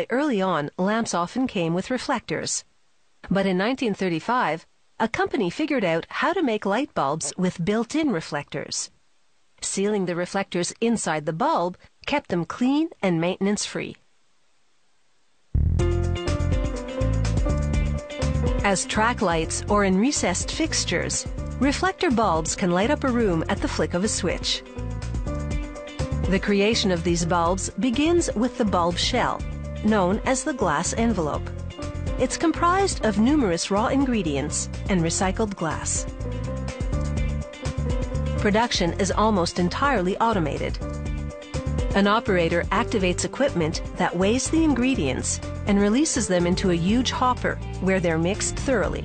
Early on, lamps often came with reflectors. But in 1935, a company figured out how to make light bulbs with built-in reflectors. Sealing the reflectors inside the bulb kept them clean and maintenance-free. As track lights or in recessed fixtures, reflector bulbs can light up a room at the flick of a switch. The creation of these bulbs begins with the bulb shell, known as the glass envelope. It's comprised of numerous raw ingredients and recycled glass. Production is almost entirely automated. An operator activates equipment that weighs the ingredients and releases them into a huge hopper where they're mixed thoroughly.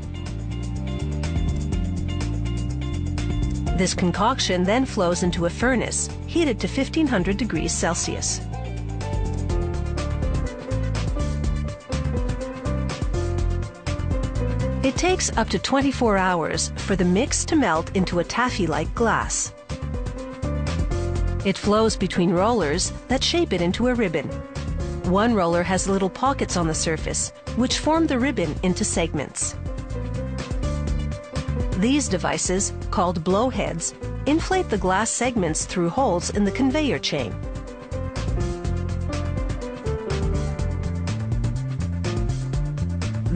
This concoction then flows into a furnace heated to 1500 degrees Celsius. It takes up to 24 hours for the mix to melt into a taffy-like glass. It flows between rollers that shape it into a ribbon. One roller has little pockets on the surface, which form the ribbon into segments. These devices, called blowheads, inflate the glass segments through holes in the conveyor chain.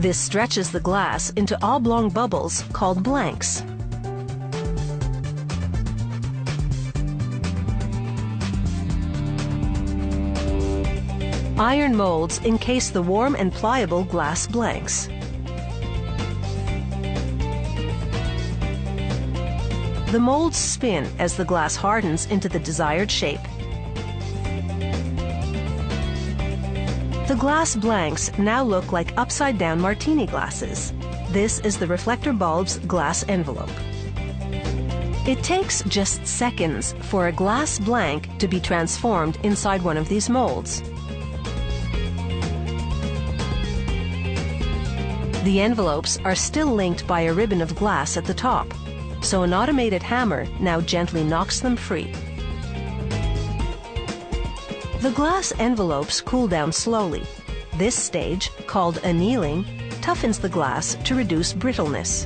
This stretches the glass into oblong bubbles called blanks. Iron molds encase the warm and pliable glass blanks. The molds spin as the glass hardens into the desired shape. The glass blanks now look like upside-down martini glasses. This is the reflector bulb's glass envelope. It takes just seconds for a glass blank to be transformed inside one of these molds. The envelopes are still linked by a ribbon of glass at the top, so an automated hammer now gently knocks them free. The glass envelopes cool down slowly. This stage, called annealing, toughens the glass to reduce brittleness.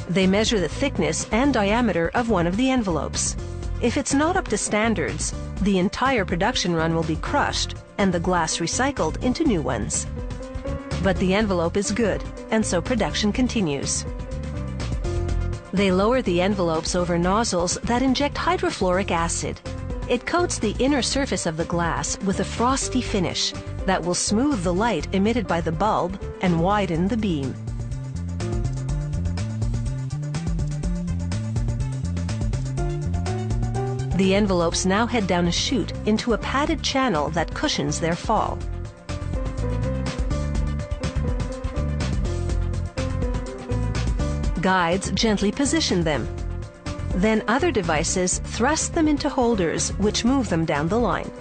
They measure the thickness and diameter of one of the envelopes. If it's not up to standards, the entire production run will be crushed and the glass recycled into new ones. But the envelope is good, and so production continues. They lower the envelopes over nozzles that inject hydrofluoric acid. It coats the inner surface of the glass with a frosty finish that will smooth the light emitted by the bulb and widen the beam. The envelopes now head down a chute into a padded channel that cushions their fall. Guides gently position them. Then other devices thrust them into holders which move them down the line.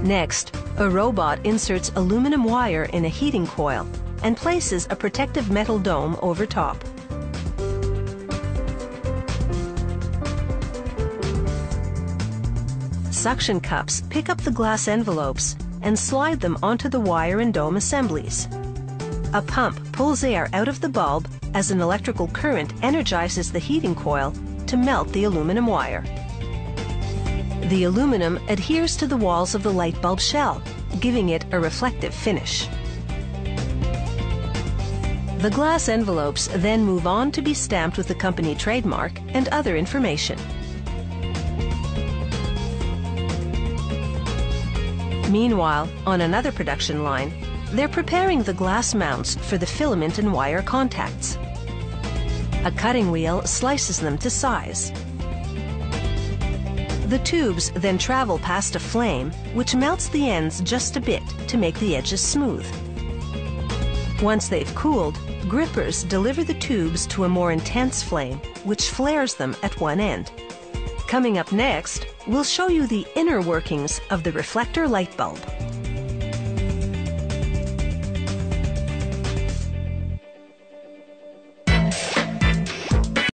Next, a robot inserts aluminum wire in a heating coil and places a protective metal dome over top. Suction cups pick up the glass envelopes and slide them onto the wire and dome assemblies. A pump pulls air out of the bulb as an electrical current energizes the heating coil to melt the aluminum wire. The aluminum adheres to the walls of the light bulb shell, giving it a reflective finish. The glass envelopes then move on to be stamped with the company trademark and other information. Meanwhile, on another production line, they're preparing the glass mounts for the filament and wire contacts. A cutting wheel slices them to size. The tubes then travel past a flame, which melts the ends just a bit to make the edges smooth. Once they've cooled, grippers deliver the tubes to a more intense flame, which flares them at one end. Coming up next, we'll show you the inner workings of the reflector light bulb.